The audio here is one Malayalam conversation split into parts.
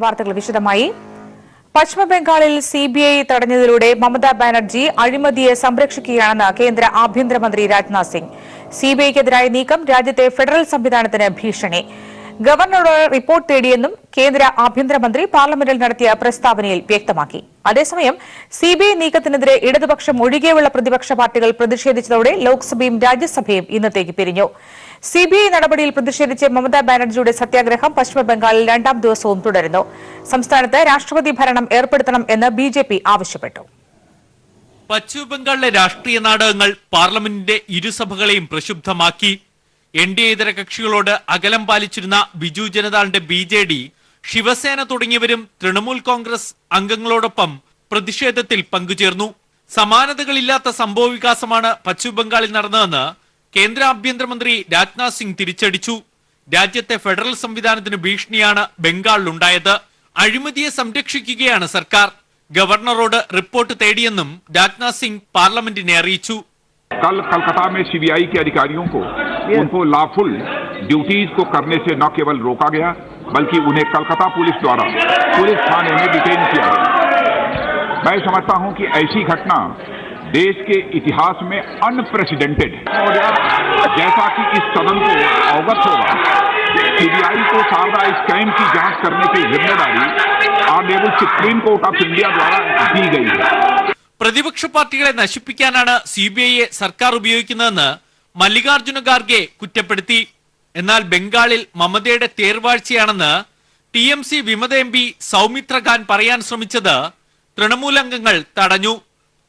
വാർത്തകൾ വിശദമായി. പശ്ചിമബംഗാളിൽ സിബിഐ തടഞ്ഞതിലൂടെ മമതാ ബാനർജി അഴിമതിയെ സംരക്ഷിക്കുകയാണെന്ന് കേന്ദ്ര ആഭ്യന്തരമന്ത്രി രാജ്നാഥ് സിംഗ്. സിബിഐക്കെതിരായ നീക്കം രാജ്യത്തെ ഫെഡറൽ സംവിധാനത്തിന് ഭീഷണി. ഗവർണറോട് റിപ്പോർട്ട് തേടിയെന്നും കേന്ദ്ര ആഭ്യന്തരമന്ത്രി പാർലമെന്റിൽ നടത്തിയ പ്രസ്താവനയിൽ വ്യക്തമാക്കി. അതേസമയം സിബിഐ നീക്കത്തിനെതിരെ ഇടതുപക്ഷം ഒഴികെയുള്ള പ്രതിപക്ഷ പാർട്ടികൾ പ്രതിഷേധിച്ചതോടെ ലോക്സഭയും രാജ്യസഭയും ഇന്നത്തേക്ക് പിരിഞ്ഞു. സിബിഐ നടപടിയിൽ പ്രതിഷേധിച്ച് മമതാ ബാനർജിയുടെ സത്യാഗ്രഹം പശ്ചിമബംഗാളിൽ രണ്ടാം ദിവസവും തുടരുന്നു. സംസ്ഥാനത്ത് രാഷ്ട്രപതി ഭരണം ഏർപ്പെടുത്തണം എന്ന് ബിജെപി ആവശ്യപ്പെട്ടു. പശ്ചിമബംഗാളിലെ രാഷ്ട്രീയ നാടകങ്ങൾ പാർലമെന്റിന്റെ ഇരുസഭകളെയും പ്രക്ഷുബ്ധമാക്കി. എൻഡിഎ ഇതര കക്ഷികളോട് അകലം പാലിച്ചിരുന്ന ബിജു ജനതാദളിന്റെ ബിജെഡി, ശിവസേന തുടങ്ങിയവരും തൃണമൂൽ കോൺഗ്രസ് അംഗങ്ങളോടൊപ്പം പ്രതിഷേധത്തിൽ പങ്കുചേർന്നു. സമാനതകളില്ലാത്ത സംഭവവികാസമാണ് പശ്ചിമബംഗാളിൽ നടന്നതെന്ന് കേന്ദ്ര ആഭ്യന്തരമന്ത്രി രാജ്നാഥ് സിംഗ് തിരിച്ചടിച്ചു. രാജ്യത്തെ ഫെഡറൽ സംവിധാനത്തിന് ഭീഷണിയാണ് ബംഗാളിലുണ്ടായത്. അഴിമതിയെ സംരക്ഷിക്കുകയാണ് സർക്കാർ. ഗവർണറോട് റിപ്പോർട്ട് തേടിയെന്നും രാജ്നാഥ് സിംഗ് പാർലമെന്റിനെ അറിയിച്ചു. कल कलकत्ता में सीबीआई के अधिकारियों को उनको लॉफुल ड्यूटीज को करने से न केवल रोका गया बल्कि उन्हें कलकत्ता पुलिस द्वारा पुलिस थाने में डिटेन किया गया। मैं समझता हूं कि ऐसी घटना देश के इतिहास में अनप्रेसिडेंटेड है। जैसा कि इस सदन को अवगत होगा, सीबीआई को शारदा स्कैम की जांच करने की जिम्मेदारी honourable supreme court of India द्वारा दी गई है। പ്രതിപക്ഷ പാർട്ടികളെ നശിപ്പിക്കാനാണ് സിബിഐയെ സർക്കാർ ഉപയോഗിക്കുന്നതെന്ന് മല്ലികാർജുന ഖാർഗെ കുറ്റപ്പെടുത്തി. എന്നാൽ ബംഗാളിൽ മമതയുടെ തേർവാഴ്ചയാണെന്ന് ടിഎംസി വിമത എംപി സൗമിത്ര ഖാൻ പറയാൻ ശ്രമിച്ചത് തൃണമൂൽ അംഗങ്ങൾ തടഞ്ഞു.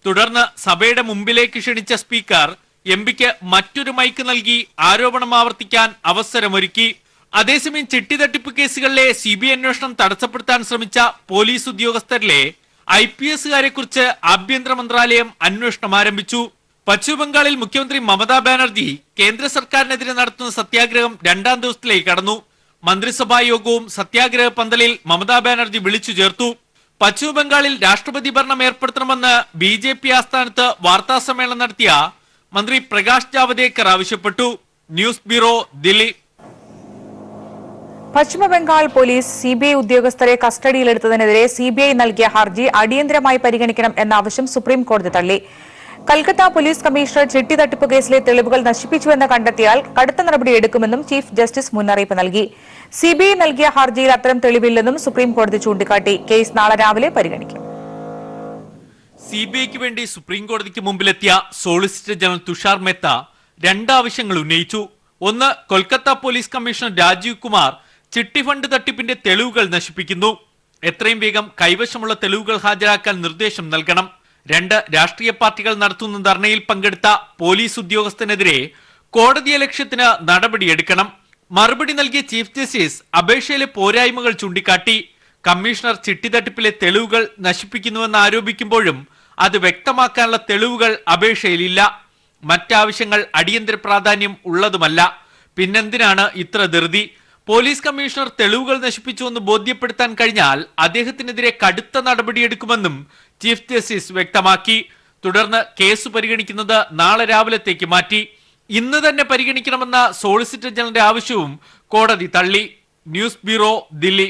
തുടർന്ന് സഭയുടെ മുമ്പിലേക്ക് ക്ഷണിച്ച സ്പീക്കർ എംപിക്ക് മറ്റൊരു മൈക്ക് നൽകി ആരോപണം ആവർത്തിക്കാൻ അവസരമൊരുക്കി. അതേസമയം ചിട്ടിതട്ടിപ്പ് കേസുകളിലെ സിബിഐ അന്വേഷണം തടസ്സപ്പെടുത്താൻ ശ്രമിച്ച പോലീസ് ഉദ്യോഗസ്ഥരിലെ IPSകാരെ കുറിച്ച് ആഭ്യന്തര മന്ത്രാലയം അന്വേഷണം ആരംഭിച്ചു. പശ്ചിമബംഗാളിൽ മുഖ്യമന്ത്രി മമതാ ബാനർജി കേന്ദ്ര സർക്കാരിനെതിരെ നടത്തുന്ന സത്യാഗ്രഹം രണ്ടാം ദിവസത്തിലേക്ക് കടന്നു. മന്ത്രിസഭാ യോഗവും സത്യാഗ്രഹ പന്തലിൽ മമതാ ബാനർജി വിളിച്ചു ചേർത്തു. പശ്ചിമബംഗാളിൽ രാഷ്ട്രപതി ഭരണം ഏർപ്പെടുത്തണമെന്ന് BJP ആസ്ഥാനത്ത് വാർത്താ സമ്മേളനം നടത്തിയ മന്ത്രി പ്രകാശ് ജാവദേക്കർ ആവശ്യപ്പെട്ടു. News bureau, Delhi. Paschimbangal police CBI ഉദ്യോഗസ്ഥരെ കസ്റ്റഡിയിലെടുത്തതിനെതിരെ സിബിഐ നൽകിയ ഹർജി അടിയന്തരമായി പരിഗണിക്കണം എന്ന ആവശ്യം സുപ്രീം കോടതി തള്ളി. കൽക്കത്ത പോലീസ് കമ്മീഷണർ ചിട്ടി തട്ടിപ്പ് കേസിലെ തെളിവുകൾ നശിപ്പിച്ചുവെന്ന് കണ്ടെത്തിയാൽ കടുത്ത നടപടിയെടുക്കുമെന്നും ചീഫ് ജസ്റ്റിസ് മുന്നറിയിപ്പ് നൽകി. സിബിഐ നൽകിയ ഹർജിയിൽ അത്തരം തെളിവില്ലെന്നും സുപ്രീം കോടതി ചൂണ്ടിക്കാട്ടി. കേസ് നാളെ രാവിലെ പരിഗണിക്കും. സിബിഐക്ക് വേണ്ടി സുപ്രീം കോടതിക്ക് മുമ്പിലെത്തിയ സോളിസിറ്റർ ജനറൽ തുഷാർ മെഹ്ത്ത രണ്ട് ആവശ്യങ്ങൾ ഉന്നയിച്ചു. ഒന്ന്, കൊൽക്കത്ത പോലീസ് കമ്മീഷണർ രാജീവ് കുമാർ ചിട്ടി ഫണ്ട് തട്ടിപ്പിന്റെ തെളിവുകൾ നശിപ്പിക്കുന്നു. എത്രയും വേഗം കൈവശമുള്ള തെളിവുകൾ ഹാജരാക്കാൻ നിർദ്ദേശം നൽകണം. രണ്ട്, രാഷ്ട്രീയ പാർട്ടികൾ നടത്തുന്ന ധർണയിൽ പങ്കെടുത്ത പോലീസ് ഉദ്യോഗസ്ഥനെതിരെ കോടതിയലക്ഷ്യത്തിന് നടപടിയെടുക്കണം. മറുപടി നൽകിയ ചീഫ് ജസ്റ്റിസ് അപേക്ഷയിലെ പോരായ്മകൾ ചൂണ്ടിക്കാട്ടി. കമ്മീഷണർ ചിട്ടി തട്ടിപ്പിലെ തെളിവുകൾ നശിപ്പിക്കുന്നുവെന്ന് ആരോപിക്കുമ്പോഴും അത് വ്യക്തമാക്കാനുള്ള തെളിവുകൾ അപേക്ഷയിലില്ല. മറ്റാവശ്യങ്ങൾ അടിയന്തര പ്രാധാന്യം ഉള്ളതുമല്ല. പിന്നെന്തിനാണ് ഇത്ര ധൃതി? പോലീസ് കമ്മീഷണർ തെളിവുകൾ നശിപ്പിച്ചുവെന്ന് ബോധ്യപ്പെടുത്താൻ കഴിഞ്ഞാൽ അദ്ദേഹത്തിനെതിരെ കടുത്ത നടപടിയെടുക്കുമെന്നും ചീഫ് ജസ്റ്റിസ് വ്യക്തമാക്കി. തുടർന്ന് കേസ് പരിഗണിക്കുന്നത് നാളെ രാവിലത്തേക്ക് മാറ്റി. ഇന്ന് തന്നെ പരിഗണിക്കണമെന്ന സോളിസിറ്റർ ജനറലിന്റെ ആവശ്യവും കോടതി തള്ളി. News bureau, Delhi.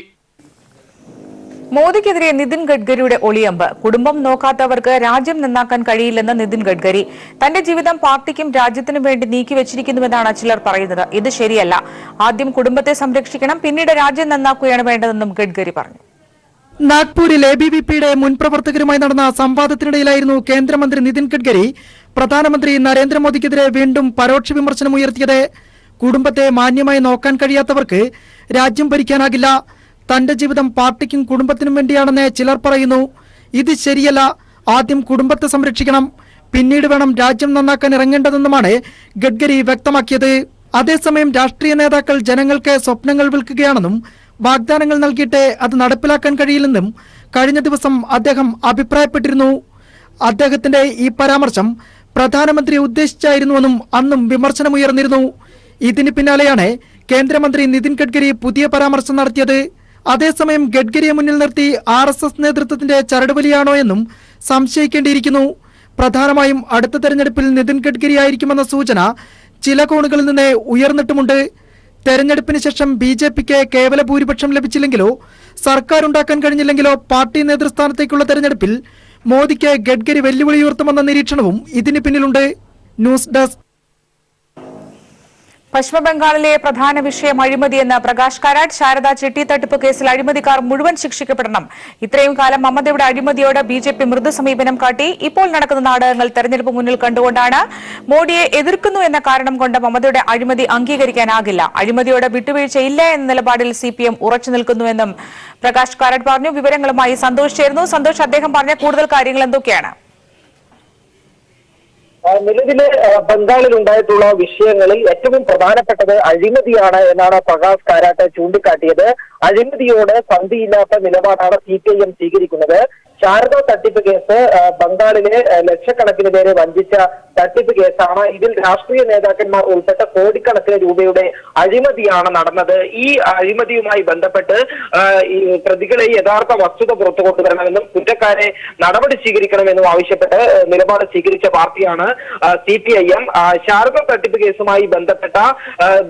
മോദിക്കെതിരെ നിതിൻ ഗഡ്കരിയുടെ ഒളിയമ്പ്. കുടുംബം നോക്കാത്തവർക്ക് രാജ്യം നന്നാക്കാൻ കഴിയില്ലെന്ന് നിതിൻ ഗഡ്കരി. തന്റെ ജീവിതം പാർട്ടിക്കും രാജ്യത്തിനും വേണ്ടി നീക്കിവെച്ചിരിക്കുന്നുവെന്നാണ് ചിലർ പറയുന്നത്. ഇത് ശരിയല്ല. ആദ്യം കുടുംബത്തെ സംരക്ഷിക്കണം, പിന്നീട് രാജ്യം നന്നാക്കുകയാണ് വേണ്ടതെന്നും ഗഡ്കരി പറഞ്ഞു. നാഗ്പൂരിൽ ABVPയുടെ മുൻ പ്രവർത്തകരുമായി നടന്ന സംവാദത്തിനിടയിലായിരുന്നു കേന്ദ്രമന്ത്രി നിതിൻ ഗഡ്കരി പ്രധാനമന്ത്രി നരേന്ദ്രമോദിക്കെതിരെ വീണ്ടും പരോക്ഷ വിമർശനമുയർത്തിയത്. കുടുംബത്തെ മാന്യമായി നോക്കാൻ കഴിയാത്തവർക്ക് രാജ്യം ഭരിക്കാനാകില്ല. തന്റെ ജീവിതം പാർട്ടിക്കും കുടുംബത്തിനും വേണ്ടിയാണെന്ന് ചിലർ പറയുന്നു. ഇത് ശരിയല്ല. ആദ്യം കുടുംബത്തെ സംരക്ഷിക്കണം, പിന്നീട് വേണം രാജ്യം നന്നാക്കാൻ ഇറങ്ങേണ്ടതെന്നുമാണ് ഗഡ്കരി വ്യക്തമാക്കിയത്. അതേസമയം രാഷ്ട്രീയ നേതാക്കൾ ജനങ്ങൾക്ക് സ്വപ്നങ്ങൾ വിൽക്കുകയാണെന്നും വാഗ്ദാനങ്ങൾ നൽകിയിട്ട് അത് നടപ്പിലാക്കാൻ കഴിയില്ലെന്നും കഴിഞ്ഞ ദിവസം അദ്ദേഹം അഭിപ്രായപ്പെട്ടിരുന്നു. അദ്ദേഹത്തിന്റെ ഈ പരാമർശം പ്രധാനമന്ത്രിയെ ഉദ്ദേശിച്ചായിരുന്നുവെന്നും അന്നും വിമർശനമുയർന്നിരുന്നു. ഇതിന് പിന്നാലെയാണ് കേന്ദ്രമന്ത്രി നിതിൻ ഗഡ്കരി പുതിയ പരാമർശം നടത്തിയത്. അതേസമയം ഗഡ്കരിയെ മുന്നിൽ നിർത്തി RSS നേതൃത്വത്തിന്റെ ചരടുവലിയാണോ എന്നും സംശയിക്കേണ്ടിയിരിക്കുന്നു. പ്രധാനമായും അടുത്ത തെരഞ്ഞെടുപ്പിൽ നിതിൻ ഗഡ്കരി ആയിരിക്കുമെന്ന സൂചന ചില കോണുകളിൽ നിന്ന് ഉയർന്നിട്ടുമുണ്ട്. തെരഞ്ഞെടുപ്പിന് ശേഷം BJPക്ക് കേവല ഭൂരിപക്ഷം ലഭിച്ചില്ലെങ്കിലോ സർക്കാരുണ്ടാക്കാൻ കഴിഞ്ഞില്ലെങ്കിലോ പാർട്ടി നേതൃസ്ഥാനത്തേക്കുള്ള തെരഞ്ഞെടുപ്പിൽ മോദിക്ക് ഗഡ്കരി വെല്ലുവിളി ഉയർത്തുമെന്ന നിരീക്ഷണവും ഇതിന് പിന്നിലുണ്ട്. News desk. പശ്ചിമബംഗാളിലെ പ്രധാന വിഷയം അഴിമതിയെന്ന് പ്രകാശ് കാരാട്ട്. ശാരദാ ചിട്ടി തട്ടിപ്പ് കേസിൽ അഴിമതിക്കാർ മുഴുവൻ ശിക്ഷിക്കപ്പെടണം. ഇത്രയും കാലം മമതയുടെ അഴിമതിയോട് ബിജെപി മൃദു സമീപനം കാട്ടി. ഇപ്പോൾ നടക്കുന്ന നാടകങ്ങൾ തെരഞ്ഞെടുപ്പ് മുന്നിൽ കണ്ടുകൊണ്ടാണ്. മോഡിയെ എതിർക്കുന്നു എന്ന കാരണം കൊണ്ട് മമതയുടെ അഴിമതി അംഗീകരിക്കാനാകില്ല. അഴിമതിയോട് വിട്ടുവീഴ്ചയില്ല എന്ന നിലപാടിൽ സിപിഎം ഉറച്ചു നിൽക്കുന്നുവെന്നും പ്രകാശ് കാരാട്ട് പറഞ്ഞു. വിവരങ്ങളുമായി സന്തോഷ് ചേർന്നു. സന്തോഷ്, അദ്ദേഹം പറഞ്ഞ കൂടുതൽ കാര്യങ്ങൾ എന്തൊക്കെയാണ്? നിലവിലെ ബംഗാളിൽ ഉണ്ടായിട്ടുള്ള വിഷയങ്ങളിൽ ഏറ്റവും പ്രധാനപ്പെട്ടത് അഴിമതിയാണ് എന്നാണ് പ്രകാശ് കാരാട്ട് ചൂണ്ടിക്കാട്ടിയത്. അഴിമതിയോട് സന്ധിയില്ലാത്ത നിലപാടാണ് സിപിഐഎം സ്വീകരിക്കുന്നത്. ശാരദ തട്ടിപ്പ് കേസ് ബംഗാളിലെ ലക്ഷക്കണക്കിന് പേരെ വഞ്ചിച്ച തട്ടിപ്പ് കേസാണ്. ഇതിൽ രാഷ്ട്രീയ നേതാക്കന്മാർ ഉൾപ്പെട്ട കോടിക്കണക്കിന് രൂപയുടെ അഴിമതിയാണ് നടന്നത്. ഈ അഴിമതിയുമായി ബന്ധപ്പെട്ട് ഈ പ്രതികളെ യഥാർത്ഥ വസ്തുത പുറത്തു കൊണ്ടുവരണമെന്നും കുറ്റക്കാരെ നടപടി സ്വീകരിക്കണമെന്നും ആവശ്യപ്പെട്ട് നിലപാട് സ്വീകരിച്ച പാർട്ടിയാണ് സിപിഐഎം. ശാരദ തട്ടിപ്പ് കേസുമായി ബന്ധപ്പെട്ട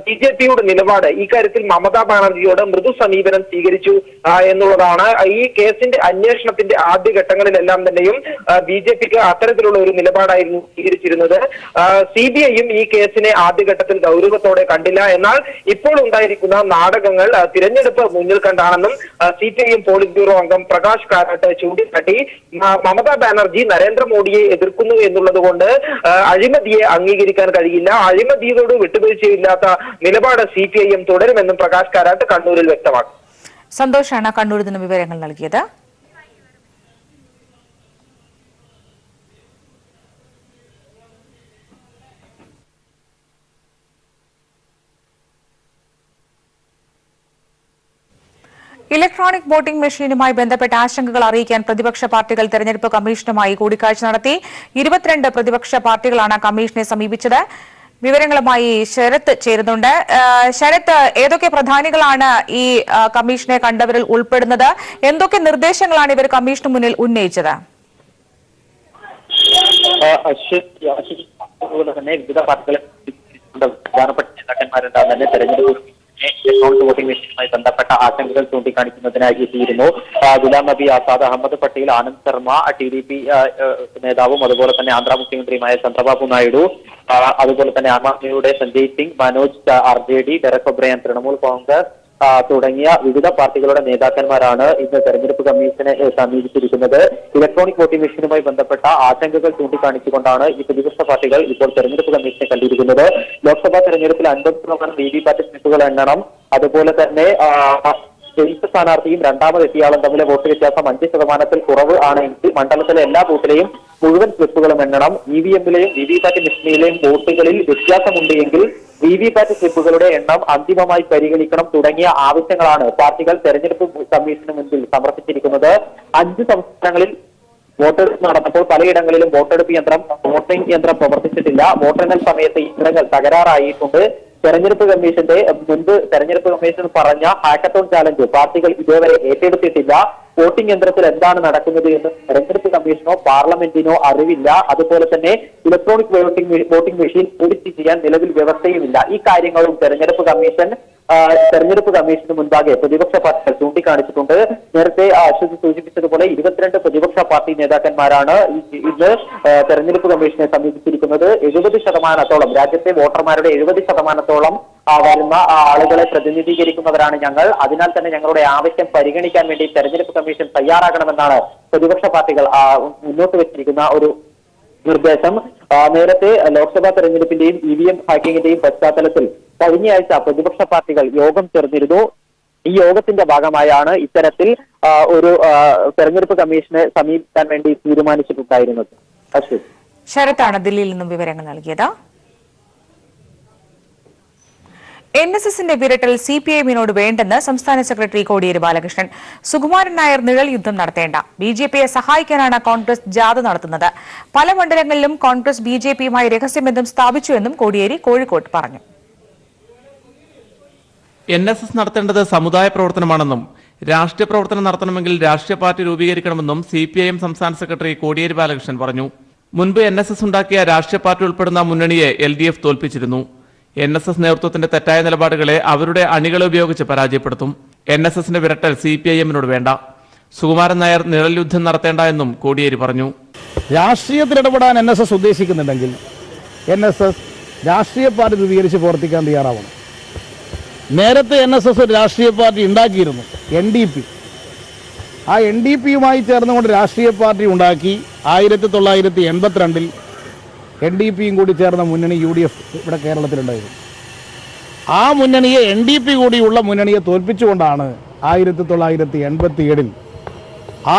ബിജെപിയുടെ നിലപാട് ഇക്കാര്യത്തിൽ മമതാ ബാനർജിയോട് മൃദു സമീപനം സ്വീകരിച്ചു എന്നുള്ളതാണ്. ഈ കേസിന്റെ അന്വേഷണത്തിന്റെ ആദ്യഘട്ടങ്ങളിലെല്ലാം തന്നെയും ബിജെപിക്ക് അത്തരത്തിലുള്ള ഒരു നിലപാടായിരുന്നു സ്വീകരിച്ചിരുന്നത്. സിബിഐയും ഈ കേസിനെ ആദ്യഘട്ടത്തിൽ ഗൗരവത്തോടെ കണ്ടില്ല. എന്നാൽ ഇപ്പോൾ ഉണ്ടായിരിക്കുന്ന നാടകങ്ങൾ തിരഞ്ഞെടുപ്പ് മുന്നിൽ കണ്ടാണെന്നും സിപിഐഎം പോളിറ്റ് ബ്യൂറോ അംഗം പ്രകാശ് കാരാട്ട് ചൂണ്ടിക്കാട്ടി. മമതാ ബാനർജി നരേന്ദ്രമോദിയെ എതിർക്കുന്നു എന്നുള്ളത് കൊണ്ട് അഴിമതിയെ അംഗീകരിക്കാൻ കഴിയില്ല. അഴിമതിയോട് വിട്ടുവീഴ്ചയില്ലാത്ത നിലപാട് സിപിഐഎം തുടരുമെന്നും പ്രകാശ് കാരാട്ട് കണ്ണൂരിൽ വ്യക്തമാക്കി. സന്തോഷാണ് കണ്ണൂരിൽ നിന്ന് വിവരങ്ങൾ നൽകിയത്. ഇലക്ട്രോണിക് വോട്ടിംഗ് മെഷീനുമായി ബന്ധപ്പെട്ട ആശങ്കകൾ അറിയിക്കാൻ പ്രതിപക്ഷ പാർട്ടികൾ തെരഞ്ഞെടുപ്പ് കമ്മീഷനുമായി കൂടിക്കാഴ്ച നടത്തി. 22 പ്രതിപക്ഷ പാർട്ടികളാണ് കമ്മീഷനെ സമീപിച്ചത്. വിവരങ്ങളുമായി ശരത്ത് ചേരുന്നുണ്ട്. ശരത്ത്, ഏതൊക്കെ പ്രധാനികളാണ് ഈ കമ്മീഷനെ കണ്ടവരിൽ ഉൾപ്പെടുന്നത്? എന്തൊക്കെ നിർദ്ദേശങ്ങളാണ് ഇവർ കമ്മീഷന് മുന്നിൽ ഉന്നയിച്ചത്? തന്നെ വിവിധ പാർട്ടികളെ പ്രധാനപ്പെട്ട നേതാക്കന്മാരുണ്ടാകും തന്നെ തെരഞ്ഞെടുപ്പ് ഇലക്ട്രോണിക് വോട്ടിംഗ് മെഷീനുമായി ബന്ധപ്പെട്ട ആശങ്കകൾ ചൂണ്ടിക്കാണിക്കുന്നതിനായി എത്തിയിരുന്നു. ഗുലാം നബി ആസാദ്, അഹമ്മദ് പട്ടേൽ, ആനന്ദ് ശർമ്മ, TDP നേതാവും അതുപോലെ തന്നെ ആന്ധ്ര മുഖ്യമന്ത്രിയുമായ ചന്ദ്രബാബു നായിഡു, അതുപോലെ തന്നെ ആം ആദ്മിയുടെ സഞ്ജയ് സിംഗ്, മനോജ് RJD, ഡെറക് ഒബ്രയൻ തൃണമൂൽ കോൺഗ്രസ് തുടങ്ങിയ വിവിധ പാർട്ടികളുടെ നേതാക്കന്മാരാണ് ഇന്ന് തെരഞ്ഞെടുപ്പ് കമ്മീഷനെ സമീപിച്ചിരിക്കുന്നത്. ഇലക്ട്രോണിക് വോട്ടിംഗ് മെഷീനുമായി ബന്ധപ്പെട്ട ആശങ്കകൾ ചൂണ്ടിക്കാണിച്ചുകൊണ്ടാണ് ഈ പ്രതിപക്ഷ പാർട്ടികൾ ഇപ്പോൾ തെരഞ്ഞെടുപ്പ് കമ്മീഷനെ കണ്ടിരിക്കുന്നത്. ലോക്സഭാ തെരഞ്ഞെടുപ്പിൽ 50% VVPAT സ്ലിപ്പുകൾ എണ്ണണം, അതുപോലെ തന്നെ ജയിച്ച സ്ഥാനാർത്ഥിയും രണ്ടാമതെത്തിയാളും തമ്മിലെ വോട്ട് വ്യത്യാസം 5% കുറവ് ആണെങ്കിൽ മണ്ഡലത്തിലെ എല്ലാ ബൂത്തിലെയും മുഴുവൻ സ്ലിപ്പുകളും എണ്ണണം. EVM-ലെയും VVPAT മെഷീനിലെയും വോട്ടുകളിൽ വ്യത്യാസമുണ്ട് എങ്കിൽ VVPAT സ്ലിപ്പുകളുടെ എണ്ണം അന്തിമമായി പരിഗണിക്കണം തുടങ്ങിയ ആവശ്യങ്ങളാണ് പാർട്ടികൾ തെരഞ്ഞെടുപ്പ് കമ്മീഷന് മുൻപിൽ സമർപ്പിച്ചിരിക്കുന്നത്. 5 സംസ്ഥാനങ്ങളിൽ വോട്ടെടുപ്പ് നടന്നപ്പോൾ പലയിടങ്ങളിലും വോട്ടിംഗ് യന്ത്രം പ്രവർത്തിച്ചിട്ടില്ല. വോട്ടെണ്ണൽ സമയത്ത് യന്ത്രങ്ങൾ തകരാറായിട്ടുണ്ട്. തെരഞ്ഞെടുപ്പ് കമ്മീഷൻ പറഞ്ഞ ഹാക്കത്തോൺ ചാലഞ്ച് പാർട്ടികൾ ഇതുവരെ ഏറ്റെടുത്തിട്ടില്ല. വോട്ടിംഗ് യന്ത്രത്തിൽ എന്താണ് നടക്കുന്നത് എന്ന് തെരഞ്ഞെടുപ്പ് കമ്മീഷനോ പാർലമെന്റിനോ അറിവില്ല. അതുപോലെ തന്നെ ഇലക്ട്രോണിക് വോട്ടിംഗ് മെഷീൻ ഓഡിറ്റ് ചെയ്യാൻ നിലവിൽ വ്യവസ്ഥയുമില്ല. ഈ കാര്യങ്ങളും തെരഞ്ഞെടുപ്പ് കമ്മീഷന് മുൻപാകെ പ്രതിപക്ഷ പാർട്ടികൾ ചൂണ്ടിക്കാണിച്ചിട്ടുണ്ട്. നേരത്തെ അശ്വതി സൂചിപ്പിച്ചതുപോലെ 22 പ്രതിപക്ഷ പാർട്ടി നേതാക്കന്മാരാണ് ഇന്ന് തെരഞ്ഞെടുപ്പ് കമ്മീഷനെ സമീപിച്ചിരിക്കുന്നത്. 70%, രാജ്യത്തെ വോട്ടർമാരുടെ 70% വരുന്ന ആളുകളെ പ്രതിനിധീകരിക്കുന്നവരാണ് ഞങ്ങൾ. അതിനാൽ തന്നെ ഞങ്ങളുടെ ആവശ്യം പരിഗണിക്കാൻ വേണ്ടി തെരഞ്ഞെടുപ്പ് കമ്മീഷൻ തയ്യാറാകണമെന്നാണ് പ്രതിപക്ഷ പാർട്ടികൾ മുന്നോട്ട് വെച്ചിരിക്കുന്ന ഒരു നിർദ്ദേശം. നേരത്തെ ലോക്സഭാ തെരഞ്ഞെടുപ്പിന്റെയും EVM ഹാക്കിങ്ങിന്റെയും പശ്ചാത്തലത്തിൽ കഴിഞ്ഞയാഴ്ച പ്രതിപക്ഷ പാർട്ടികൾ യോഗം ചേർന്നിരുന്നു. ഈ യോഗത്തിന്റെ ഭാഗമായാണ് ഇത്തരത്തിൽ ഒരു തെരഞ്ഞെടുപ്പ് കമ്മീഷനെ സമീപിക്കാൻ വേണ്ടി തീരുമാനിച്ചിട്ടുണ്ടായിരുന്നത്. ശരത്താണ് ദില്ലിയിൽ നിന്നും വിവരങ്ങൾ നൽകിയത്. NSSന്റെ വിരട്ടൽ CPIഎമ്മിനോട് വേണ്ടെന്ന് സംസ്ഥാന സെക്രട്ടറി കോടിയേരി ബാലകൃഷ്ണൻ. സുകുമാരൻ നായർ നിഴൽ യുദ്ധം നടത്തേണ്ട, BJPയെ സഹായിക്കാനാണ് കോൺഗ്രസ് ജാഥ നടത്തുന്നത്. പല മണ്ഡലങ്ങളിലും കോൺഗ്രസ് BJPയുമായി രഹസ്യബന്ധം സ്ഥാപിച്ചുവെന്നും കോടിയേരി കോഴിക്കോട്ട് പറഞ്ഞു. NSS നടത്തേണ്ടത് സമുദായ പ്രവർത്തനമാണെന്നും രാഷ്ട്രീയ പ്രവർത്തനം നടത്തണമെങ്കിൽ രാഷ്ട്രീയ പാർട്ടി രൂപീകരിക്കണമെന്നും CPIഎം സംസ്ഥാന സെക്രട്ടറി കോടിയേരി ബാലകൃഷ്ണൻ പറഞ്ഞു. മുൻപ് NSS ഉണ്ടാക്കിയ രാഷ്ട്രീയ പാർട്ടി ഉൾപ്പെടുന്ന മുന്നണിയെ LDF തോൽപ്പിച്ചിരുന്നു. NSS നേതൃത്വത്തിന്റെ തെറ്റായ നിലപാടുകളെ അവരുടെ അണികളെ ഉപയോഗിച്ച് പരാജയപ്പെടുത്തും. NSSന്റെ വിരട്ടൽ CPIM-നോട് വേണ്ട. സുകുമാരൻ നായർ നിഴൽ യുദ്ധം നടത്തേണ്ട എന്നും കോടിയേരി പറഞ്ഞു. രാഷ്ട്രീയത്തിൽ ഇടപെടാൻ NSS ഉദ്ദേശിക്കുന്നുണ്ടെങ്കിൽ NSS രാഷ്ട്രീയ പാർട്ടി രൂപീകരിച്ച് പ്രവർത്തിക്കാൻ തയ്യാറാവണം. നേരത്തെ NSS ഒരു രാഷ്ട്രീയ പാർട്ടി ഉണ്ടാക്കിയിരുന്നു, NDP. ആ NDPയുമായി ചേർന്നുകൊണ്ട് രാഷ്ട്രീയ പാർട്ടി ഉണ്ടാക്കി 1982 NDPയും കൂടി ചേർന്ന മുന്നണി UDF ഇവിടെ കേരളത്തിലുണ്ടായിരുന്നു. ആ മുന്നണിയെ NDP കൂടിയുള്ള മുന്നണിയെ തോൽപ്പിച്ചുകൊണ്ടാണ് 1987 ആ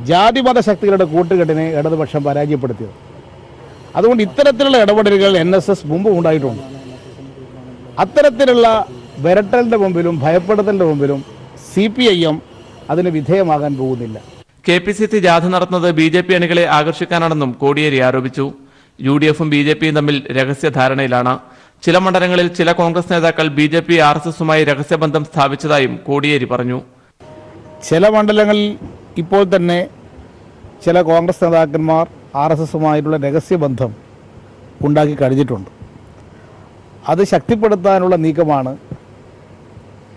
ജാതിമത ശക്തികളുടെ കൂട്ടുകെട്ടിനെ ഇടതുപക്ഷം പരാജയപ്പെടുത്തിയത്. അതുകൊണ്ട് ഇത്തരത്തിലുള്ള ഇടപെടലുകൾ NSS മുമ്പ് ഉണ്ടായിട്ടുണ്ട്. അത്തരത്തിലുള്ള വിരട്ടലിന്റെ മുമ്പിലും ഭയപ്പെടുത്തലിന്റെ മുമ്പിലും CPIM അതിന് വിധേയമാകാൻ പോകുന്നില്ല. KPCC ജാഥ നടത്തുന്നത് BJP അണികളെ ആകർഷിക്കാനാണെന്നും കോടിയേരി ആരോപിച്ചു. UDFും BJPയും തമ്മിൽ രഹസ്യ ധാരണയിലാണ്. ചില മണ്ഡലങ്ങളിൽ ചില കോൺഗ്രസ് നേതാക്കൾ BJP RSSുമായി രഹസ്യബന്ധം സ്ഥാപിച്ചതായും കോടിയേരി പറഞ്ഞു. ചില മണ്ഡലങ്ങളിൽ ഇപ്പോൾ തന്നെ ചില കോൺഗ്രസ് നേതാക്കന്മാർ RSSുമായിട്ടുള്ള രഹസ്യബന്ധം ഉണ്ടാക്കി കഴിഞ്ഞിട്ടുണ്ട്. അത് ശക്തിപ്പെടുത്താനുള്ള നീക്കമാണ്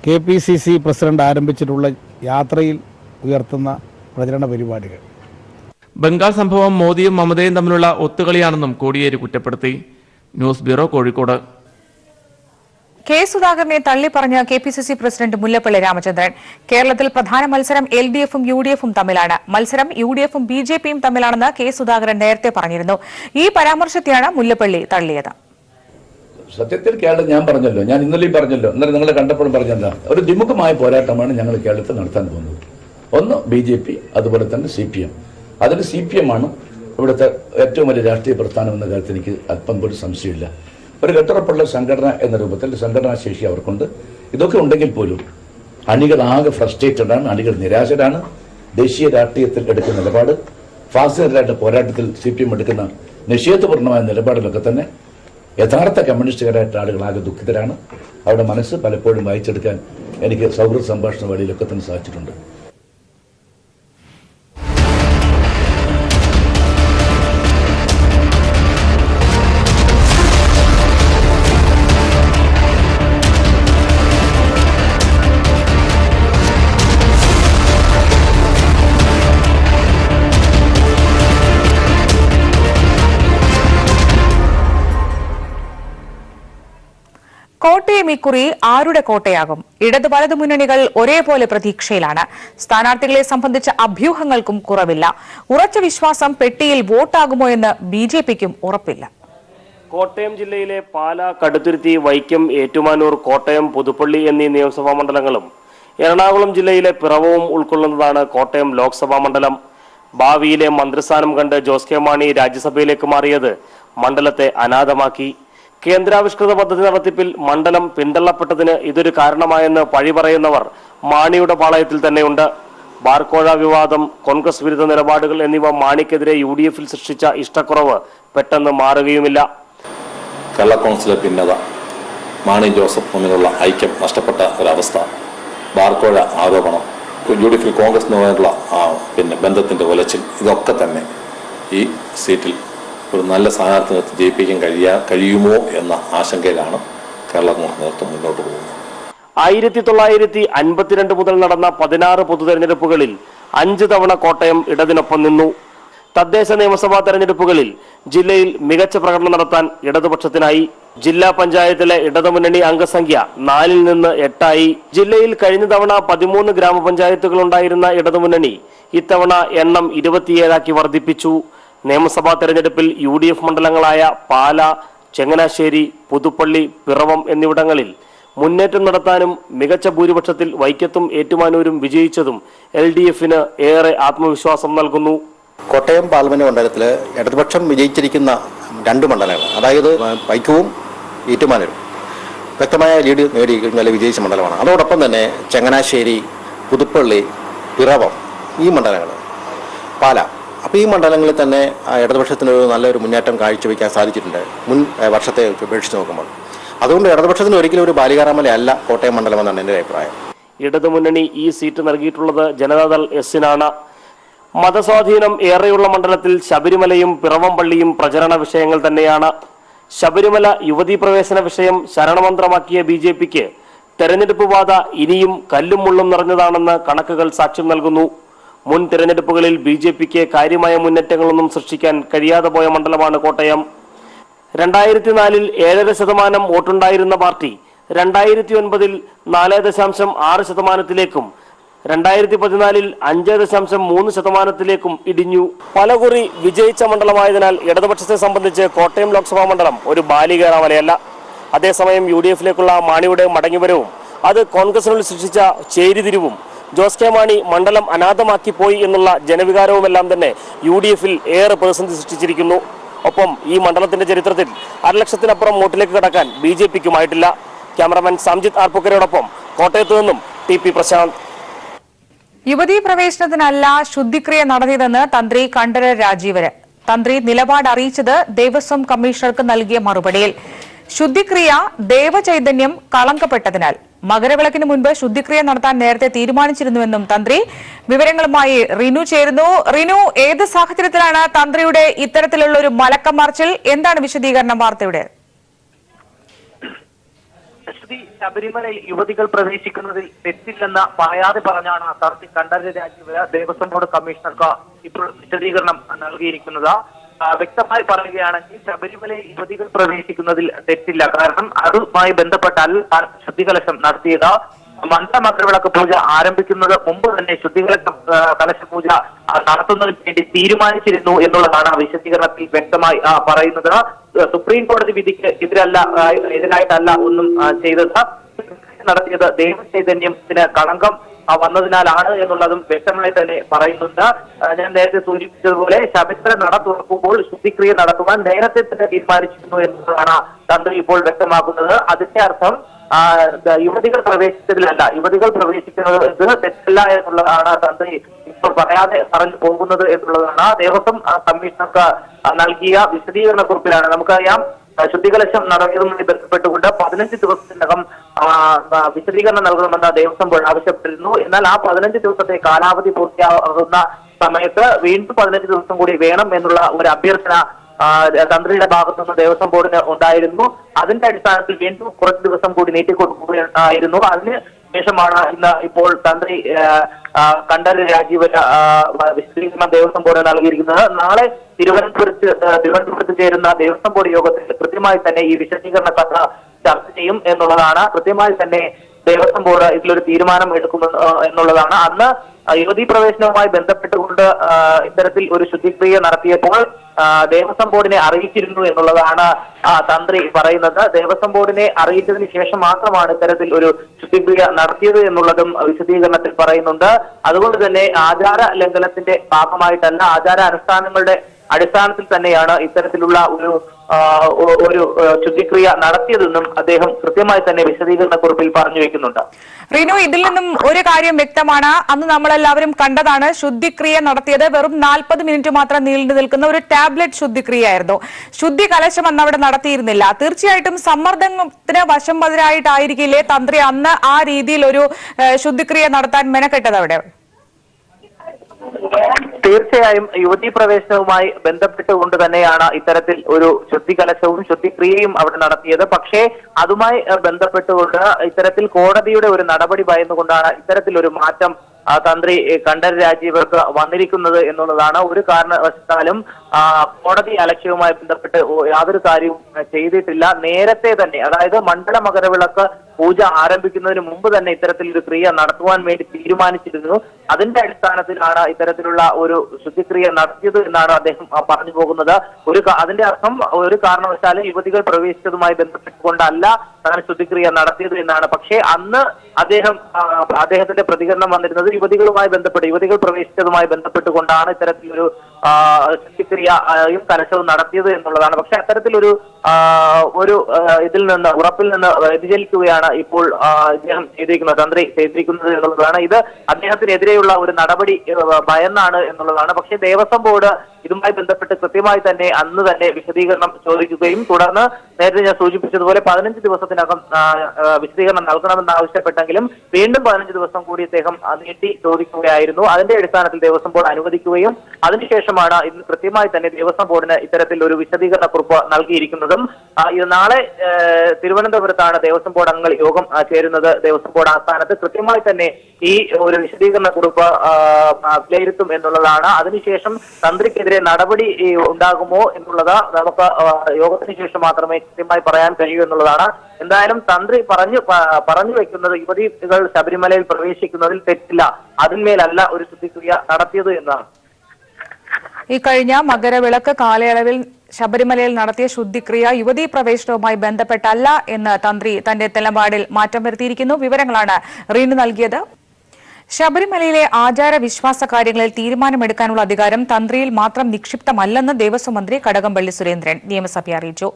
KPCC പ്രസിഡന്റ് ആരംഭിച്ചിട്ടുള്ള യാത്രയിൽ ഉയർത്തുന്ന പ്രചരണ പരിപാടികൾ. ബംഗാൾ സംഭവം മോദിയും മമതയും തമ്മിലുള്ള ഒത്തുകളിയാണെന്നും കോടിയേരി കുറ്റപ്പെടുത്തി. News bureau, Kozhikode. കെ സുധാകരനെ തള്ളിപ്പറഞ്ഞ KPCC പ്രസിഡന്റ് മുല്ലപ്പള്ളി രാമചന്ദ്രൻ. കേരളത്തിൽ പ്രധാന മത്സരം LDFും UDFും തമ്മിലാണ്. മത്സരം UDFും BJPയും തമ്മിലാണെന്ന് കെ സുധാകരൻ നേരത്തെ പറഞ്ഞിരുന്നു. ഈ പരാമർശത്തെയാണ് മുല്ലപ്പള്ളി തള്ളിയത്. സത്യത്തിൽ കേരളം ഞാൻ പറഞ്ഞല്ലോ, ഞാൻ ഇന്നലെയും പറഞ്ഞല്ലോ, ഇന്നലെ നിങ്ങളെ കണ്ടപ്പോഴും പറഞ്ഞല്ലോ, ഒരു ദ്വിമുഖമായ പോരാട്ടമാണ് ഞങ്ങൾ കേരളത്തിൽ നടത്താൻ പോകുന്നത്. ഒന്ന് BJP, അതുപോലെ തന്നെ CPM. അതിന് CPM ആണ് ഇവിടുത്തെ ഏറ്റവും വലിയ രാഷ്ട്രീയ പ്രസ്ഥാനം എന്ന കാര്യത്തിൽ എനിക്ക് അല്പം പോലും സംശയമില്ല. ഒരു കെട്ടുറപ്പുള്ള സംഘടന എന്ന രൂപത്തിൽ സംഘടനാ ശേഷി അവർക്കുണ്ട്. ഇതൊക്കെ ഉണ്ടെങ്കിൽ പോലും അണികൾ ആകെ ഫ്രസ്ട്രേറ്റഡ് ആണ്, അണികൾ നിരാശരാണ്. ദേശീയ രാഷ്ട്രീയത്തിൽ എടുക്കുന്ന നിലപാട്, ഫാസിസ്റ്റുകാരുടെ പോരാട്ടത്തിൽ CPM എടുക്കുന്ന നിഷേധപൂർണ്ണമായ നിലപാടിലൊക്കെ തന്നെ യഥാർത്ഥ കമ്മ്യൂണിസ്റ്റുകാരായിട്ട് ആളുകൾ ആകെ ദുഃഖിതരാണ്. അവരുടെ മനസ്സ് പലപ്പോഴും വായിച്ചെടുക്കാൻ എനിക്ക് സൗഹൃദ സംഭാഷണ വഴിയിലൊക്കെ തന്നെ സാധിച്ചിട്ടുണ്ട്. കോട്ടയം ഇക്കുറി ആരുടെ കോട്ടയാകും? ഇടതു വലതു മുന്നണികൾ ഒരേപോലെ പ്രതീക്ഷയിലാണ്. സ്ഥാനാർത്ഥികളെ സംബന്ധിച്ച അഭ്യൂഹങ്ങൾക്കും കുറവില്ല. ഉറച്ച വിശ്വാസം പെട്ടിയിൽ വോട്ടാകുമോ എന്ന് BJPക്കും ഉറപ്പില്ല. കോട്ടയം ജില്ലയിലെ പാല, കടുത്തുരുത്തി, വൈക്കം, ഏറ്റുമാനൂർ, കോട്ടയം, പുതുപ്പള്ളി എന്നീ നിയമസഭാ മണ്ഡലങ്ങളും എറണാകുളം ജില്ലയിലെ പിറവവും ഉൾക്കൊള്ളുന്നതാണ് കോട്ടയം ലോക്സഭാ മണ്ഡലം. ഭാവിയിലെ മന്ത്രിസ്ഥാനം കണ്ട് ജോസ് കെ മാണി രാജ്യസഭയിലേക്ക് മാറിയത് മണ്ഡലത്തെ അനാഥമാക്കി. കേന്ദ്രാവിഷ്കൃത പദ്ധതി നടത്തിപ്പിൽ മണ്ഡലം പിന്തള്ളപ്പെട്ടതിന് ഇതൊരു കാരണമായെന്ന് പഴി പറയുന്നവർ മാണിയുടെ പാളയത്തിൽ തന്നെയുണ്ട്. ബാർക്കോഴ വിവാദം, കോൺഗ്രസ് വിരുദ്ധ നിലപാടുകൾ എന്നിവ മാണിക്കെതിരെ UDFിൽ സൃഷ്ടിച്ച ഇഷ്ടക്കുറവ് പെട്ടെന്ന് മാറുകയുമില്ല. കേരള കോൺഗ്രസിലെ ഭിന്നത, മാണി ജോസഫ് തമ്മിലുള്ള ഐക്യം നഷ്ടപ്പെട്ട ഒരവസ്ഥ, ബാർക്കോഴ ആരോപണം, UDFിൽ കോൺഗ്രസിനുമായുള്ള ബന്ധത്തിന്റെ ഉലച്ചിൽ, ഇതൊക്കെ തന്നെ ഈ സീറ്റിൽ ഒരു നല്ല സ്ഥാനാർത്ഥി നിർത്തി ജയിപ്പിക്കാൻ കഴിയുമോ എന്ന ആശങ്കയിലാണ് കേരള കോൺഗ്രസ് നേതൃത്വം മുന്നോട്ട് പോകുന്നത്. 1952 മുതൽ നടന്ന 16 പൊതുതെരഞ്ഞെടുപ്പുകളിൽ 5 തവണ കോട്ടയം ഇടതിനൊപ്പം നിന്നു. തദ്ദേശ നിയമസഭാ തെരഞ്ഞെടുപ്പുകളിൽ ജില്ലയിൽ മികച്ച പ്രകടനം നടത്താൻ ഇടതുപക്ഷത്തിനായി. ജില്ലാ പഞ്ചായത്തിലെ ഇടതുമുന്നണി അംഗസംഖ്യ 4-ൽ നിന്ന് 8ആയി. ജില്ലയിൽ കഴിഞ്ഞ തവണ 13 ഗ്രാമപഞ്ചായത്തുകൾ ഉണ്ടായിരുന്ന ഇടതുമുന്നണി ഇത്തവണ എണ്ണം 27ആക്കി വർദ്ധിപ്പിച്ചു. നിയമസഭാ തെരഞ്ഞെടുപ്പിൽ UDF മണ്ഡലങ്ങളായ പാല, ചങ്ങനാശ്ശേരി, പുതുപ്പള്ളി, പിറവം എന്നിവിടങ്ങളിൽ മുന്നേറ്റം നടത്താനും മികച്ച ഭൂരിപക്ഷത്തിൽ വൈക്കത്തും ഏറ്റുമാനൂരും വിജയിച്ചതും LDFന് ഏറെ ആത്മവിശ്വാസം നൽകുന്നു. കോട്ടയം പാർലമെന്റ് മണ്ഡലത്തിൽ ഇടതുപക്ഷം വിജയിച്ചിരിക്കുന്ന 2 മണ്ഡലങ്ങൾ, അതായത് വൈക്കവും ഏറ്റുമാനൂരും വ്യക്തമായ ലീഡ് നേടി നല്ല വിജയിച്ച മണ്ഡലമാണ്. അതോടൊപ്പം തന്നെ ചങ്ങനാശ്ശേരി, പുതുപ്പള്ളി, പിറവം ഈ മണ്ഡലങ്ങൾ, പാല, അപ്പോൾ ഈ മണ്ഡലങ്ങളിൽ തന്നെ ഇടതുപക്ഷത്തിന് നല്ലൊരു മുന്നേറ്റം കാഴ്ചവെക്കാൻ സാധിച്ചിട്ടുണ്ട് മുൻ വർഷത്തെ അപേക്ഷിച്ച് നോക്കുമ്പോൾ. അതുകൊണ്ട് ഇടതുപക്ഷത്തിന് ഒരിക്കലും ഒരു ബാലികാറാമലയല്ല കോട്ടയം മണ്ഡലം എന്നാണ് എൻ്റെ അഭിപ്രായം. ഇടതുമുന്നണി ഈ സീറ്റ് നൽകിയിട്ടുള്ളത് ജനതാദൾ എസിനാണ്. മതസ്വാധീനം ഏറെയുള്ള മണ്ഡലത്തിൽ ശബരിമലയും പിറവം പള്ളിയും പ്രചരണ വിഷയങ്ങൾ തന്നെയാണ്. ശബരിമല യുവതീ പ്രവേശന വിഷയം ശരണമന്ത്രമാക്കിയ BJPക്ക് തെരഞ്ഞെടുപ്പ് പാത ഇനിയും കല്ലും മുള്ളും നിറഞ്ഞതാണെന്ന് കണക്കുകൾ സാക്ഷ്യം നൽകുന്നു. മുൻ തെരഞ്ഞെടുപ്പുകളിൽ BJPക്ക് കാര്യമായ മുന്നേറ്റങ്ങളൊന്നും സൃഷ്ടിക്കാൻ കഴിയാതെ പോയ മണ്ഡലമാണ് കോട്ടയം. 2004 7.5% വോട്ടുണ്ടായിരുന്ന പാർട്ടി 2009 4.6%, 2014 5.3% ഇടിഞ്ഞു. പലകുറി വിജയിച്ച മണ്ഡലമായതിനാൽ ഇടതുപക്ഷത്തെ സംബന്ധിച്ച് കോട്ടയം ലോക്സഭാ മണ്ഡലം ഒരു ബാലികേറാമലയല്ല. അതേസമയം UDFിലേക്കുള്ള മാണിയുടെ മടങ്ങിവരവും അത് കോൺഗ്രസിനുള്ളിൽ സൃഷ്ടിച്ച ചേരിതിരിവും ജോസ് കെ മാണി മണ്ഡലം അനാഥമാക്കി പോയി എന്നുള്ള ജനവികാരവുമെല്ലാം തന്നെ UDFിൽ ഏറെ പ്രതിസന്ധി സൃഷ്ടിച്ചിരിക്കുന്നു. ഒപ്പം ഈ മണ്ഡലത്തിന്റെ ചരിത്രത്തിൽ 1,00,000-ലധികം വോട്ടിലേക്ക് കടക്കാൻ BJPക്കുമായിട്ടില്ല. ക്യാമറമാൻ സംജിത് ആർപ്പുക്കരയോടൊപ്പം കോട്ടയത്ത് നിന്നും TP പ്രശാന്ത്. യുവതീ പ്രവേശനത്തിനല്ല ശുദ്ധിക്രിയ നടത്തിയതെന്ന് തന്ത്രി കണ്ഠര രാജീവര്. തന്ത്രി നിലപാട് അറിയിച്ചത് ദേവസ്വം കമ്മീഷണർക്ക് നൽകിയ മറുപടിയിൽ. ശുദ്ധിക്രിയ ദേവചൈതന്യം കളങ്കപ്പെട്ടതിനാൽ മകരവിളക്കിന് മുൻപ് ശുദ്ധിക്രിയ നടത്താൻ നേരത്തെ തീരുമാനിച്ചിരുന്നുവെന്നും തന്ത്രി. വിവരങ്ങളുമായി റിനു ചേരുന്നു. റിനു, ഏത് സാഹചര്യത്തിലാണ് തന്ത്രിയുടെ ഇത്തരത്തിലുള്ള ഒരു മലക്കം മാർച്ചിൽ? എന്താണ് വിശദീകരണം വാർത്തയുടെ? ശബരിമലയിൽ യുവതികൾ പ്രവേശിക്കുന്നതിൽ തെറ്റില്ലെന്ന് പറയാതെ പറഞ്ഞാണ് തന്ത്രി കണ്ഠര രാജീവര് ദേവസ്വം ബോർഡ് കമ്മീഷണർക്ക് ഇപ്പോൾ വിശദീകരണം നൽകിയിരിക്കുന്നത്. വ്യക്തമായി പറയുകയാണെങ്കിൽ ശബരിമലയിൽ യുവതികൾ പ്രവേശിക്കുന്നതിൽ തെറ്റില്ല. കാരണം അതുമായി ബന്ധപ്പെട്ടാൽ ശുദ്ധികലശം നടത്തിയത് മണ്ഡലമകരവിളക്ക് പൂജ ആരംഭിക്കുന്നത് മുമ്പ് തന്നെ കലശ പൂജ നടത്തുന്നതിന് വേണ്ടി തീരുമാനിച്ചിരുന്നു എന്നുള്ളതാണ് വിശദീകരണത്തിൽ വ്യക്തമായി പറയുന്നത്. സുപ്രീം കോടതി വിധിക്ക് എതിരായിട്ടല്ല ഒന്നും ചെയ്തത്. നടത്തിയത് ദേവചൈതന്യത്തിന് കളങ്കം വന്നതിനാലാണ് എന്നുള്ളതും വ്യക്തമായി തന്നെ പറയുന്നുണ്ട്. ഞാൻ നേരത്തെ സൂചിപ്പിച്ചതുപോലെ ശബരിമല നട തുറക്കുമ്പോൾ ശുദ്ധിക്രിയ നടത്തുവാൻ നേരത്തെ തന്നെ തീരുമാനിച്ചിരുന്നു എന്നതാണ് തന്ത്രി ഇപ്പോൾ വ്യക്തമാക്കുന്നത്. അതിന്റെ അർത്ഥം യുവതികൾ പ്രവേശിച്ചതിലല്ല, യുവതികൾ പ്രവേശിക്കുന്നത് തെറ്റല്ല എന്നുള്ളതാണ് തന്ത്രി ഇപ്പോൾ പറയാതെ പറഞ്ഞു പോകുന്നത് എന്നുള്ളതാണ് ദേവസ്വം കമ്മീഷണർക്ക് നൽകിയ വിശദീകരണ കുറിപ്പിലാണ്. നമുക്കറിയാം, ശുദ്ധികലശം നടത്തിയതുമായി ബന്ധപ്പെട്ടുകൊണ്ട് 15 ദിവസത്തിനകം വിശദീകരണം നൽകണമെന്ന് ദേവസ്വം ബോർഡ് ആവശ്യപ്പെട്ടിരുന്നു. എന്നാൽ ആ 15 ദിവസത്തെ കാലാവധി പൂർത്തിയാകുന്ന സമയത്ത് വീണ്ടും 15 ദിവസം കൂടി വേണം എന്നുള്ള ഒരു അഭ്യർത്ഥന തന്ത്രിയുടെ ഭാഗത്തുനിന്ന് ദേവസ്വം ബോർഡിന് ഉണ്ടായിരുന്നു. അതിന്റെ അടിസ്ഥാനത്തിൽ വീണ്ടും കുറച്ച് ദിവസം കൂടി നീട്ടിക്കൊടുക്കുകയായിരുന്നു. അതിന് ശേഷമാണ് ഇന്ന് ഇപ്പോൾ തന്ത്രി കണ്ഠര രാജീവര് വിശദീകരണം ദേവസ്വം ബോർഡ് നൽകിയിരിക്കുന്നത്. നാളെ തിരുവനന്തപുരത്ത് ചേരുന്ന ദേവസ്വം ബോർഡ് യോഗത്തിൽ കൃത്യമായി തന്നെ ഈ വിശദീകരണ കഥ ചർച്ച ചെയ്യും എന്നുള്ളതാണ്. കൃത്യമായി തന്നെ ദേവസ്വം ബോർഡ് ഇതിലൊരു തീരുമാനം എടുക്കുമെന്ന് എന്നുള്ളതാണ്. അന്ന് യുവതീ പ്രവേശനവുമായി ബന്ധപ്പെട്ടുകൊണ്ട് ഇത്തരത്തിൽ ഒരു ശുദ്ധിക്രിയ നടത്തിയപ്പോൾ ദേവസ്വം ബോർഡിനെ അറിയിച്ചിരുന്നു എന്നുള്ളതാണ് തന്ത്രി പറയുന്നത്. ദേവസ്വം ബോർഡിനെ അറിയിച്ചതിന് ശേഷം മാത്രമാണ് ഇത്തരത്തിൽ ഒരു ശുദ്ധിക്രിയ നടത്തിയത് എന്നുള്ളതും വിശദീകരണത്തിൽ പറയുന്നുണ്ട്. അതുകൊണ്ട് തന്നെ ആചാര ലംഘനത്തിന്റെ ഭാഗമായിട്ടല്ല, ആചാര അനുഷ്ഠാനങ്ങളുടെ അടിസ്ഥാനത്തിൽ തന്നെയാണ് ഇത്തരത്തിലുള്ള ഒരു ശുദ്ധിക്രിയ നടത്തിയതെന്നും അദ്ദേഹം കൃത്യമായി തന്നെ വിശദീകരണ കുറിപ്പിൽ പറഞ്ഞു വെക്കുന്നുണ്ട്. റീനു, ഇതിൽ നിന്നും ഒരു കാര്യം വ്യക്തമാണ്. അന്ന് നമ്മളെല്ലാവരും കണ്ടതാണ്. ശുദ്ധിക്രിയ നടത്തിയത് വെറും 40 മിനിറ്റ് മാത്രം നീണ്ടു നിൽക്കുന്ന ഒരു ടാബ്ലറ്റ് ശുദ്ധിക്രിയയായിരുന്നു. ശുദ്ധി കലശം അന്ന് അവിടെ നടത്തിയിരുന്നില്ല. തീർച്ചയായിട്ടും സമ്മർദ്ദത്തിന് വശം പതിരായിട്ടായിരിക്കില്ലേ തന്ത്രി അന്ന് ആ രീതിയിൽ ഒരു ശുദ്ധിക്രിയ നടത്താൻ മെനക്കെട്ടത് അവിടെ? തീർച്ചയായും യുവതീ പ്രവേശനവുമായി ബന്ധപ്പെട്ടുകൊണ്ട് തന്നെയാണ് ഇത്തരത്തിൽ ഒരു ശുദ്ധികലശവും ശുദ്ധിക്രിയയും അവിടെ നടത്തിയത്. പക്ഷേ അതുമായി ബന്ധപ്പെട്ടുകൊണ്ട് ഇത്തരത്തിൽ കോടതിയുടെ ഒരു നടപടി ഭയന്നുകൊണ്ടാണ് ഇത്തരത്തിൽ ഒരു മാറ്റം തന്ത്രി കണ്ഠര രാജീവർക്ക് വന്നിരിക്കുന്നത് എന്നുള്ളതാണ്. ഒരു കാരണവശാലും കോടതി അലക്ഷ്യവുമായി ബന്ധപ്പെട്ട് യാതൊരു കാര്യവും ചെയ്തിട്ടില്ല. നേരത്തെ തന്നെ, അതായത് മണ്ഡല മകരവിളക്ക് പൂജ ആരംഭിക്കുന്നതിന് മുമ്പ് തന്നെ ഇത്തരത്തിലൊരു ക്രിയ നടത്തുവാൻ വേണ്ടി തീരുമാനിച്ചിരുന്നു. അതിന്റെ അടിസ്ഥാനത്തിലാണ് ഇത്തരത്തിലുള്ള ഒരു ശുദ്ധിക്രിയ നടത്തിയത് എന്നാണ് അദ്ദേഹം പറഞ്ഞു പോകുന്നത്. അതിന്റെ അർത്ഥം ഒരു കാരണവശാലും യുവതികൾ പ്രവേശിച്ചതുമായി ബന്ധപ്പെട്ടുകൊണ്ടല്ല താൻ ശുദ്ധിക്രിയ നടത്തിയത് എന്നാണ്. പക്ഷേ അന്ന് അദ്ദേഹത്തിന്റെ പ്രതികരണം വന്നിരുന്നത് യുവതികൾ പ്രവേശിച്ചതുമായി ബന്ധപ്പെട്ടുകൊണ്ടാണ് ഇത്തരത്തിലൊരു ശുദ്ധിക്രിയയും കലശവും നടത്തിയത് എന്നുള്ളതാണ്. പക്ഷെ അത്തരത്തിലൊരു ഇതിൽ നിന്ന് ഉറപ്പിൽ നിന്ന് വ്യതിചലിക്കുകയാണ് ഇപ്പോൾ ഇദ്ദേഹം തന്ത്രി ചെയ്തിരിക്കുന്നത് എന്നുള്ളതാണ്. ഇത് അദ്ദേഹത്തിനെതിരെയുള്ള ഒരു നടപടി ഭയന്നാണ് എന്നുള്ളതാണ്. പക്ഷെ ദേവസ്വം ബോർഡ് ഇതുമായി ബന്ധപ്പെട്ട് കൃത്യമായി തന്നെ അന്ന് തന്നെ വിശദീകരണം ചോദിക്കുകയും തുടർന്ന് നേരത്തെ ഞാൻ സൂചിപ്പിച്ചതുപോലെ 15 ദിവസത്തിനകം വിശദീകരണം നൽകണമെന്ന് ആവശ്യപ്പെട്ടെങ്കിലും വീണ്ടും 15 ദിവസം കൂടി അദ്ദേഹം നീട്ടി തീയതി ചോദിക്കുകയായിരുന്നു. അതിന്റെ അടിസ്ഥാനത്തിൽ ദേവസ്വം ബോർഡ് അനുവദിക്കുകയും അതിനുശേഷമാണ് ഇന്ന് കൃത്യമായി തന്നെ ദേവസ്വം ബോർഡിന് ഇത്തരത്തിൽ ഒരു വിശദീകരണ കുറിപ്പ് നൽകിയിരിക്കുന്നതും. ഇത് നാളെ തിരുവനന്തപുരത്താണ് ദേവസ്വം ബോർഡ് അംഗങ്ങൾ യോഗം ചേരുന്നത്. ദേവസ്വം ബോർഡ് ആസ്ഥാനത്ത് കൃത്യമായി തന്നെ ഈ ഒരു വിശദീകരണ കുറിപ്പ് വിലയിരുത്തും എന്നുള്ളതാണ്. അതിനുശേഷം തന്ത്രിക്കെതിരെ നടപടി ഉണ്ടാകുമോ എന്നുള്ളത് നമുക്ക് യോഗത്തിന് ശേഷം മാത്രമേ കൃത്യമായി പറയാൻ കഴിയൂ എന്നുള്ളതാണ്. എന്തായാലും തന്ത്രി പറഞ്ഞു വെക്കുന്നത് യുവതികൾ ശബരിമലയിൽ പ്രവേശിക്കുന്നതിൽ തെറ്റില്ല, അതിന്മേലല്ല ഒരു ശുദ്ധിക്രിയ നടത്തിയത് എന്നാണ്. ഈ കഴിഞ്ഞ മകരവിളക്ക് കാലയളവിൽ ശബരിമലയിൽ നടത്തിയ ശുദ്ധിക്രിയ യുവതീ പ്രവേശനവുമായി ബന്ധപ്പെട്ടല്ല എന്ന് തന്ത്രി തന്റെ നിലപാടിൽ മാറ്റം വരുത്തിയിരിക്കുന്നു. വിവരങ്ങളാണ് റീനു നൽകിയത്. ശബരിമലയിലെ ആചാര വിശ്വാസ കാര്യങ്ങളിൽ തീരുമാനമെടുക്കാനുള്ള അധികാരം തന്ത്രിയിൽ മാത്രം നിക്ഷിപ്തമല്ലെന്ന് ദേവസ്വം മന്ത്രി കടകംപള്ളി സുരേന്ദ്രൻ നിയമസഭയെ അറിയിച്ചു.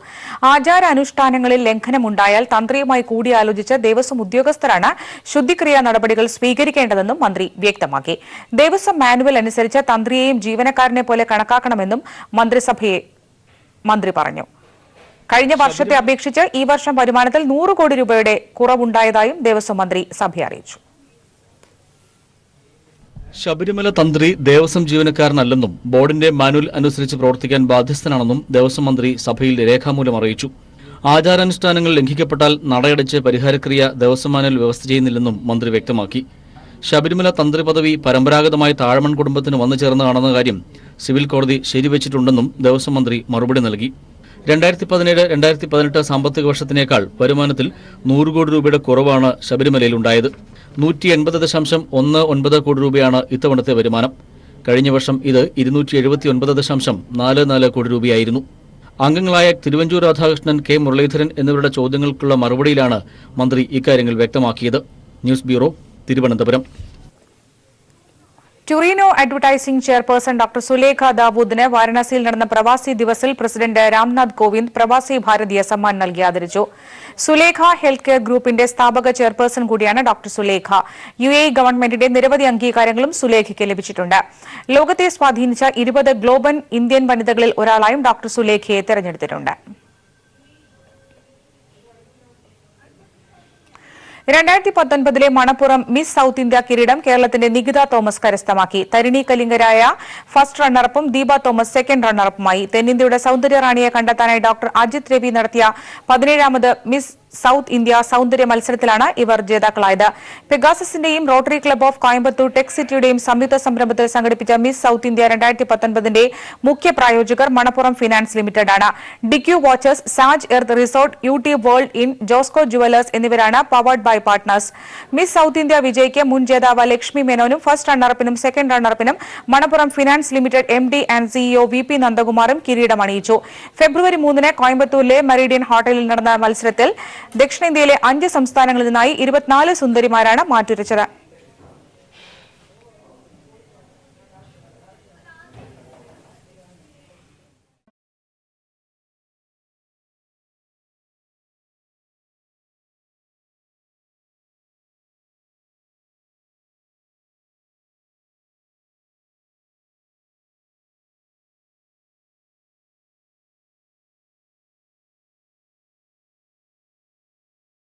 ആചാര അനുഷ്ഠാനങ്ങളിൽ ലംഘനമുണ്ടായാൽ തന്ത്രിയുമായി കൂടിയാലോചിച്ച് ദേവസ്വം ഉദ്യോഗസ്ഥരാണ് ശുദ്ധിക്രിയാ നടപടികൾ സ്വീകരിക്കേണ്ടതെന്നും മന്ത്രി വ്യക്തമാക്കി. ദേവസ്വം മാനുവൽ അനുസരിച്ച് തന്ത്രിയെയും ജീവനക്കാരനെ പോലെ കണക്കാക്കണമെന്നും മന്ത്രി പറഞ്ഞു. കഴിഞ്ഞ വർഷത്തെ അപേക്ഷിച്ച് ഈ വർഷം വരുമാനത്തിൽ 100 കോടി രൂപയുടെ കുറവുണ്ടായതായും ദേവസ്വം മന്ത്രി സഭയെ അറിയിച്ചു. ശബരിമല തന്ത്രി ദേവസ്വം ജീവനക്കാരനല്ലെന്നും ബോർഡിന്റെ മാനുവൽ അനുസരിച്ച് പ്രവർത്തിക്കാൻ ബാധ്യസ്ഥനാണെന്നും ദേവസ്വം മന്ത്രി സഭയിൽ രേഖാമൂലം അറിയിച്ചു. ആചാരാനുഷ്ഠാനങ്ങൾ ലംഘിക്കപ്പെട്ടാൽ നടയടച്ച് പരിഹാരക്രിയ ദേവസ്വം മാനുവൽ വ്യവസ്ഥ ചെയ്യുന്നില്ലെന്നും മന്ത്രി വ്യക്തമാക്കി. ശബരിമല തന്ത്രി പദവി പരമ്പരാഗതമായി താഴമൺ കുടുംബത്തിന് വന്നു ചേർന്നതാണെന്ന കാര്യം സിവിൽ കോടതി ശരിവച്ചിട്ടുണ്ടെന്നും ദേവസ്വം മന്ത്രി മറുപടി നൽകി. 2017-2018 സാമ്പത്തിക വർഷത്തിനേക്കാൾ വരുമാനത്തിൽ 100 കോടി രൂപയുടെ കുറവാണ് ശബരിമലയിലുണ്ടായത്. 180.19 കോടി രൂപയാണ് ഇത്തവണത്തെ വരുമാനം. കഴിഞ്ഞ വർഷം ഇത് 279.44 കോടി രൂപയായിരുന്നു. അംഗങ്ങളായ തിരുവഞ്ചൂർ രാധാകൃഷ്ണൻ, കെ മുരളീധരൻ എന്നിവരുടെ ചോദ്യങ്ങൾക്കുള്ള മറുപടിയിലാണ് മന്ത്രി ഇക്കാര്യങ്ങൾ വ്യക്തമാക്കിയത്. News bureau, Thiruvananthapuram. Torino advertising chairperson doctor Sulekha ദാവൂദിന് വാരണാസിയിൽ നടന്ന പ്രവാസി ദിവസിൽ പ്രസിഡന്റ് രാംനാഥ് കോവിന്ദ് പ്രവാസി ഭാരതീയ സമ്മാൻ നൽകി ആദരിച്ചു. സുലേഖ ഹെൽത്ത് കെയർ ഗ്രൂപ്പിന്റെ സ്ഥാപക ചെയർപേഴ്സൺ കൂടിയാണ് ഡോക്ടർ സുലേഖ. UAE ഗവൺമെന്റിന്റെ നിരവധി അംഗീകാരങ്ങളും സുലേഖയ്ക്ക് ലഭിച്ചിട്ടുണ്ട്. ലോകത്തെ സ്വാധീനിച്ച 20 ഗ്ലോബൽ ഇന്ത്യൻ വനിതകളിൽ ഒരാളായും ഡോക്ടർ സുലേഖയെ തെരഞ്ഞെടുത്തിട്ടുണ്ട്. 2019 മണപ്പുറം മിസ് സൌത്ത് ഇന്ത്യ കിരീടം കേരളത്തിന്റെ നികിത തോമസ് കരസ്ഥമാക്കി. തരിണി കലിംഗരായ ഫസ്റ്റ് റണ്ണറപ്പും ദീപ തോമസ് സെക്കൻഡ് റണ്ണറപ്പുമായി. തെന്നിന്ത്യയുടെ സൌന്ദര്യ റാണിയെ കണ്ടെത്താനായി ഡോക്ടർ അജിത് രവി നടത്തിയ 17ാമത് മിസ് സൌത്ത് ഇന്ത്യ സൌന്ദര്യ മത്സരത്തിലാണ് ഇവർ ജേതാക്കളായത്. പെഗാസസിന്റെയും rotary club of Coimbatore tech സിറ്റിയുടെയും സംയുക്ത സംരംഭത്തിൽ സംഘടിപ്പിച്ച മിസ് സൌത്ത് ഇന്ത്യ 2019 മുഖ്യ പ്രായോജകർ മണപ്പുറം ഫിനാൻസ് ലിമിറ്റഡ് ആണ്. ഡിക്യു വാച്ചേഴ്സ്, Saj earth resort, UT world inn, Josco jewellers എന്നിവരാണ് powered by partners. Miss South India വിജയ്ക്ക് മുൻ ജേതാവ് ലക്ഷ്മി മേനോനും ഫസ്റ്റ് റണ്ണറപ്പിനും സെക്കൻഡ് റണ്ണറപ്പിനും Manappuram finance limited MD and CEO VP നന്ദകുമാറും കിരീടം അണിയിച്ചു. ഫെബ്രുവരി 3 കോയമ്പത്തൂരിലെ മെറിഡിയൻ ഹോട്ടലിൽ നടന്ന മത്സരത്തിൽ ദക്ഷിണേന്ത്യയിലെ 5 സംസ്ഥാനങ്ങളിൽ നിന്നായി 24 സുന്ദരിമാരാണ് മാറ്റുരച്ചത്.